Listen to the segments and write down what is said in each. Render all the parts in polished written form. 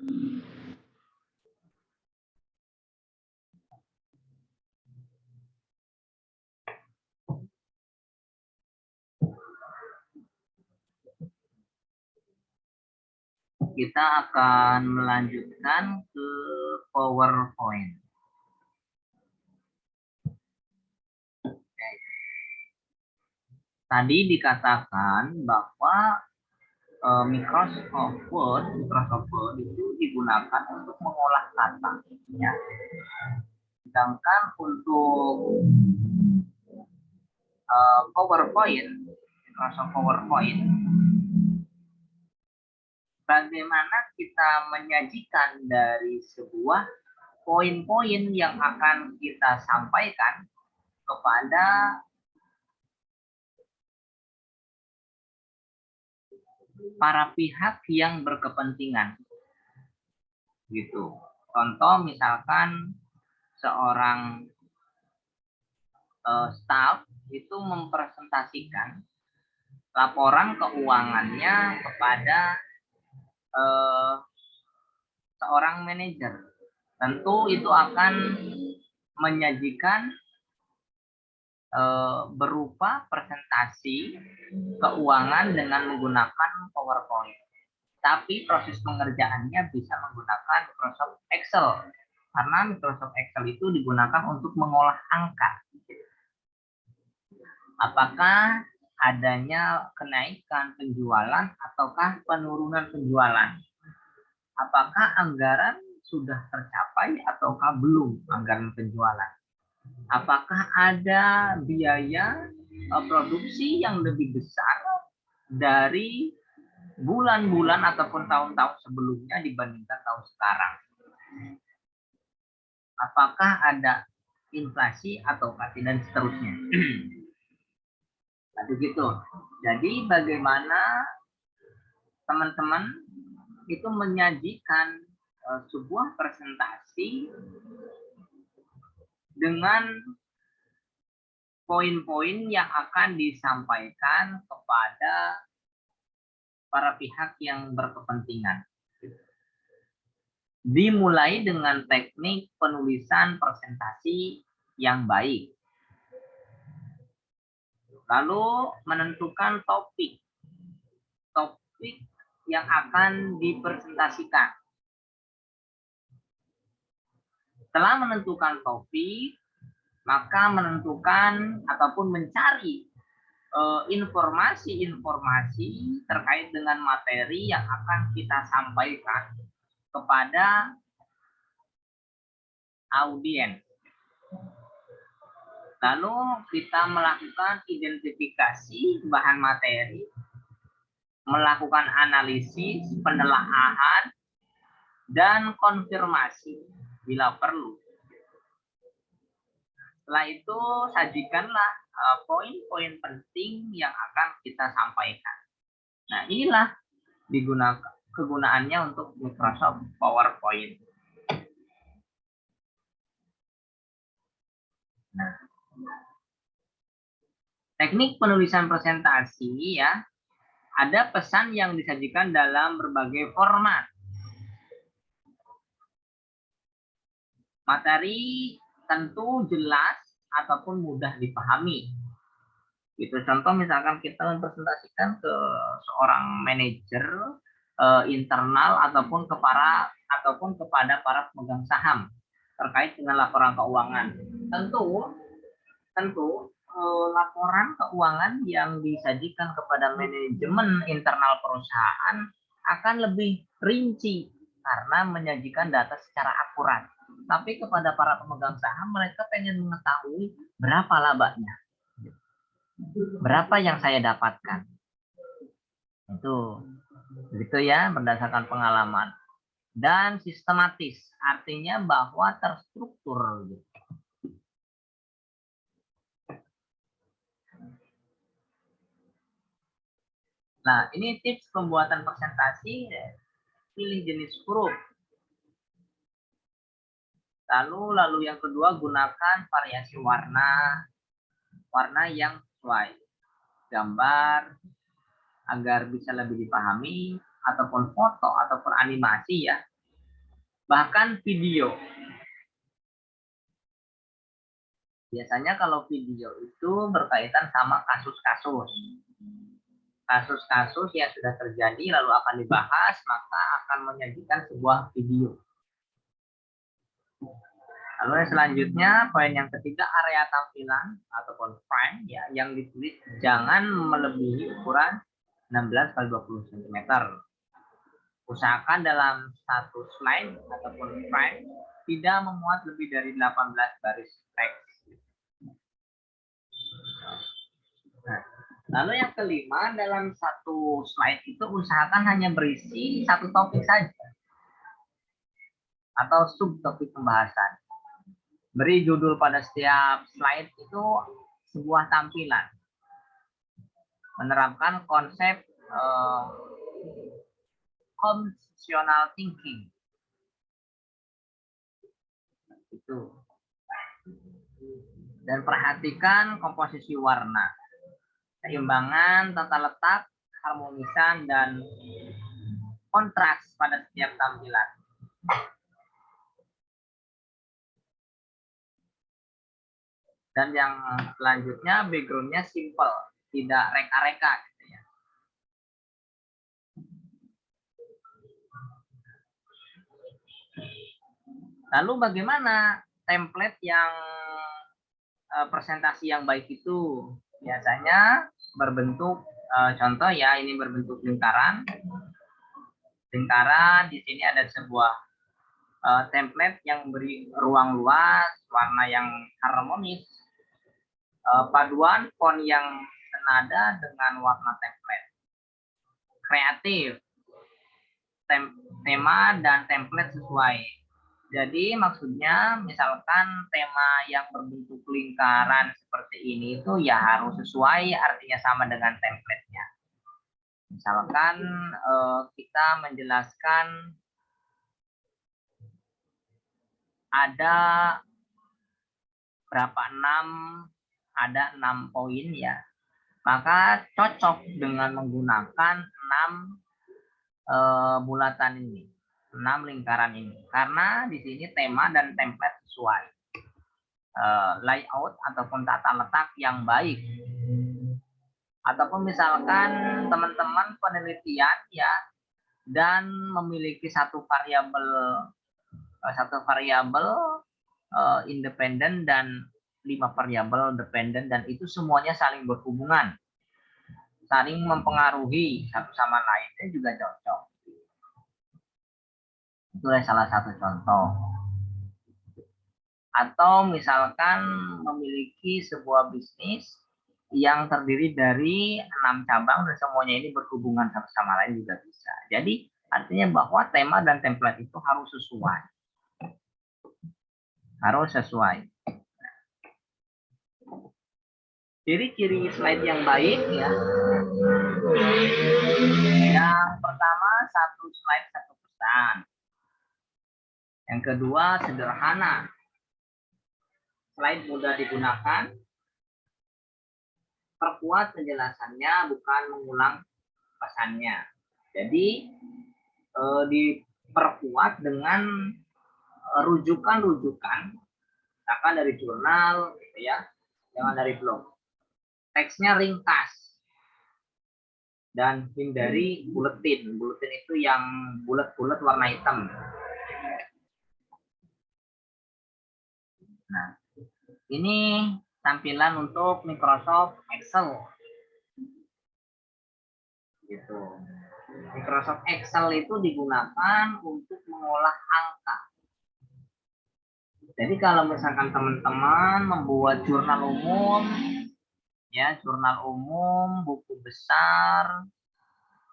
Kita akan melanjutkan ke PowerPoint. Tadi dikatakan bahwa Microsoft Word itu digunakan untuk mengolah kata, ya. Sedangkan untuk Microsoft PowerPoint, bagaimana kita menyajikan dari sebuah poin-poin yang akan kita sampaikan kepada para pihak yang berkepentingan, gitu. Contoh misalkan seorang staf itu mempresentasikan laporan keuangannya kepada seorang manajer. Tentu itu akan menyajikan berupa presentasi keuangan dengan menggunakan PowerPoint. Tapi proses pengerjaannya bisa menggunakan Microsoft Excel. Karena Microsoft Excel itu digunakan untuk mengolah angka. Apakah adanya kenaikan penjualan ataukah penurunan penjualan? Apakah anggaran sudah tercapai ataukah belum anggaran penjualan? Apakah ada biaya produksi yang lebih besar dari bulan-bulan ataupun tahun-tahun sebelumnya dibandingkan tahun sekarang? Apakah ada inflasi ataukah tidak, dan seterusnya. Nah, begitu. Jadi bagaimana teman-teman itu menyajikan sebuah presentasi dengan poin-poin yang akan disampaikan kepada para pihak yang berkepentingan. Dimulai dengan teknik penulisan presentasi yang baik. Lalu menentukan topik yang akan dipresentasikan. Setelah menentukan topik, maka menentukan ataupun mencari informasi-informasi terkait dengan materi yang akan kita sampaikan kepada audiens. Lalu kita melakukan identifikasi bahan materi, melakukan analisis, penelaahan, dan konfirmasi bila perlu. Setelah itu sajikanlah poin-poin penting yang akan kita sampaikan. Nah, inilah kegunaannya untuk Microsoft PowerPoint. Nah, teknik penulisan presentasi, ya, ada pesan yang disajikan dalam berbagai format. Materi tentu jelas ataupun mudah dipahami. Itu contoh misalkan kita mempresentasikan ke seorang manajer internal ataupun kepada para pemegang saham terkait dengan laporan keuangan. Tentu laporan keuangan yang disajikan kepada manajemen internal perusahaan akan lebih rinci karena menyajikan data secara akurat. Tapi kepada para pemegang saham, mereka pengen mengetahui berapa labanya, berapa yang saya dapatkan. Itu begitu ya, berdasarkan pengalaman. Dan sistematis, artinya bahwa terstruktur. Nah, ini tips pembuatan presentasi. Pilih jenis huruf. Lalu yang kedua, gunakan variasi warna yang sesuai. Gambar agar bisa lebih dipahami, ataupun foto ataupun animasi, ya. bahkan video. Biasanya kalau video itu berkaitan sama kasus-kasus. Kasus-kasus yang sudah terjadi lalu akan dibahas, maka akan menyajikan sebuah video. Lalu yang selanjutnya, poin yang ketiga, area tampilan ataupun frame ya, yang ditulis jangan melebihi ukuran 16 x 20 cm. Usahakan dalam satu slide ataupun frame tidak memuat lebih dari 18 baris teks. Nah, lalu yang kelima, dalam satu slide itu usahakan hanya berisi satu topik saja atau subtopik pembahasan. Beri judul pada setiap slide itu sebuah tampilan. Menerapkan konsep conceptual thinking. Itu. Dan perhatikan komposisi warna, keimbangan tata letak, harmonisan, dan kontras pada setiap tampilan. Dan yang selanjutnya, background-nya simple, tidak reka-reka gitu ya. Lalu bagaimana template yang presentasi yang baik itu? Biasanya berbentuk contoh ya, ini berbentuk lingkaran. Lingkaran, di sini ada sebuah template yang beri ruang luas, warna yang harmonis, paduan font yang senada dengan warna template. Kreatif, tema dan template sesuai. Jadi maksudnya misalkan tema yang berbentuk lingkaran seperti ini itu ya harus sesuai, artinya sama dengan template-nya. Misalkan kita menjelaskan ada berapa 6 poin ya, maka cocok dengan menggunakan 6 bulatan ini, 6 lingkaran ini, karena di sini tema dan template sesuai. Layout ataupun tata letak yang baik, ataupun misalkan teman-teman penelitian ya, dan memiliki satu variabel independen dan 5 variabel dependen, dan itu semuanya saling berhubungan, saling mempengaruhi satu sama lainnya juga cocok. Itu salah satu contoh. Atau misalkan memiliki sebuah bisnis yang terdiri dari 6 cabang dan semuanya ini berhubungan satu sama lain juga bisa. Jadi artinya bahwa tema dan template itu harus sesuai. Harus sesuai. Ciri-ciri slide yang baik ya. Yang pertama, satu slide satu pesan. Yang kedua, sederhana. Slide mudah digunakan. Perkuat penjelasannya, bukan mengulang pesannya. Jadi diperkuat dengan rujukan-rujukan, misalkan dari jurnal, gitu ya, jangan dari blog. Teksnya ringkas dan hindari buletin. Buletin itu yang bulat-bulat warna hitam. Nah, ini tampilan untuk Microsoft Excel. Gitu. Microsoft Excel itu digunakan untuk mengolah angka. Jadi kalau misalkan teman-teman membuat jurnal umum, ya jurnal umum, buku besar,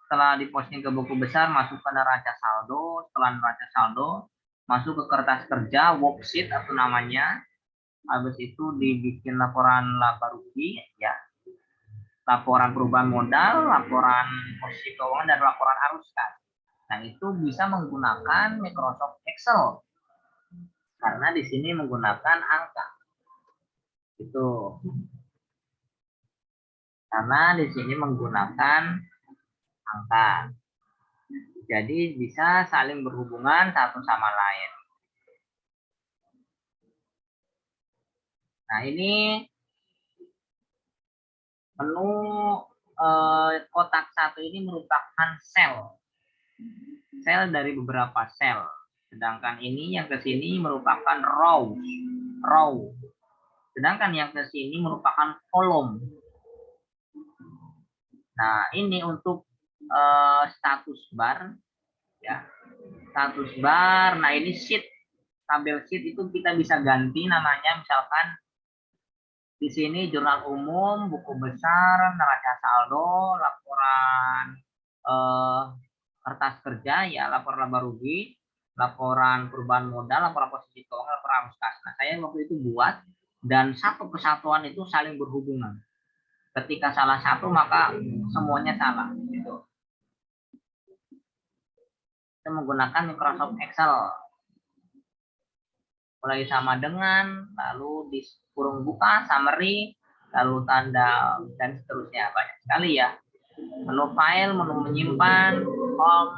setelah diposting ke buku besar, masuk ke neraca saldo, setelah neraca saldo, masuk ke kertas kerja, worksheet atau namanya, habis itu dibikin laporan laba rugi, ya, laporan perubahan modal, laporan posisi keuangan, dan laporan arus kas. Nah itu bisa menggunakan Microsoft Excel. Karena di sini menggunakan angka. Itu. Karena di sini menggunakan angka. Jadi bisa saling berhubungan satu sama lain. Nah, ini menu kotak satu ini merupakan sel. Sel dari beberapa sel. Sedangkan ini yang ke sini merupakan row. Sedangkan yang ke sini merupakan kolom. Nah, ini untuk status bar ya. Status bar. Nah, ini sheet. Tabel sheet itu kita bisa ganti namanya, misalkan di sini jurnal umum, buku besar, neraca saldo, laporan kertas kerja ya, laporan laba rugi, laporan perubahan modal, laporan posisi keuangan, laporan arus kas. Nah, saya waktu itu buat dan satu kesatuan itu saling berhubungan. Ketika salah satu maka semuanya salah. Gitu. Kita menggunakan Microsoft Excel. Mulai sama dengan, lalu di kurung buka, summary, lalu tanda, dan seterusnya. Banyak sekali ya. Menu file, menu menyimpan, home,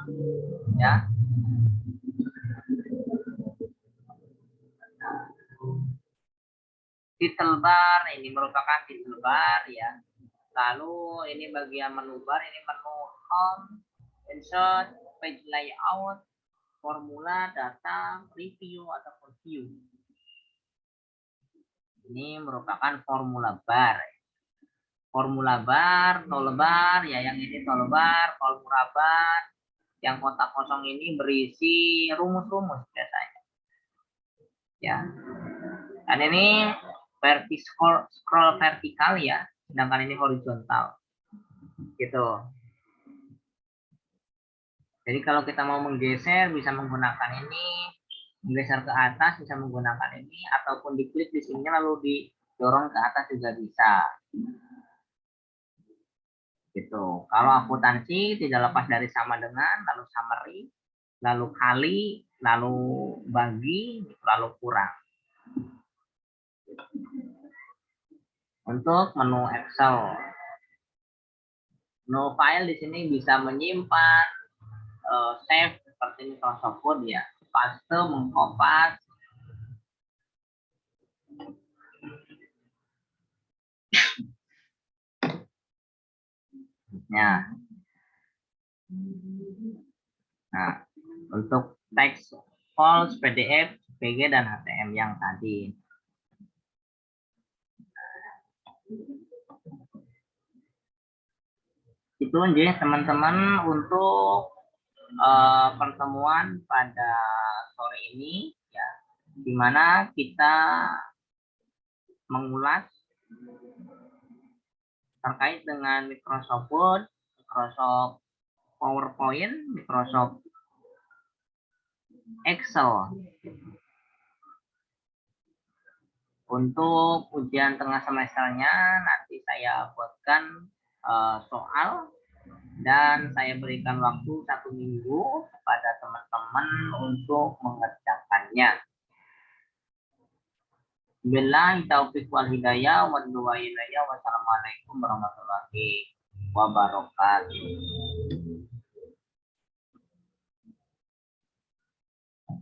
ya. Title bar, ini merupakan title bar ya. Lalu ini bagian menu bar, ini menu home, insert, page layout, formula, data, review, ataupun view. Ini merupakan formula bar. Formula bar, toolbar, ya yang ini toolbar, formula bar. Yang kotak kosong ini berisi rumus-rumus biasanya. Ya. Dan ini scroll vertikal ya, sedangkan ini horizontal. Gitu. Jadi kalau kita mau menggeser bisa menggunakan ini, menggeser ke atas bisa menggunakan ini, ataupun diklik di sini lalu didorong ke atas juga bisa. Gitu. Kalau akuntansi tidak lepas dari sama dengan, lalu summary, lalu kali, lalu bagi, lalu kurang. Untuk menu Excel, menu file di sini bisa menyimpan, save seperti Microsoft Word ya, paste, mengkopas, ya. Nah, untuk teks files, PDF, PG dan HTML yang tadi. Itu aja teman-teman untuk pertemuan pada sore ini ya, di mana kita mengulas terkait dengan Microsoft Word, Microsoft PowerPoint, Microsoft Excel. Untuk ujian tengah semesternya nanti saya buatkan soal dan saya berikan waktu 1 minggu kepada teman-teman untuk mengerjakannya. Billahi taufiq wal hidayah wa wassalamualaikum warahmatullahi wabarakatuh.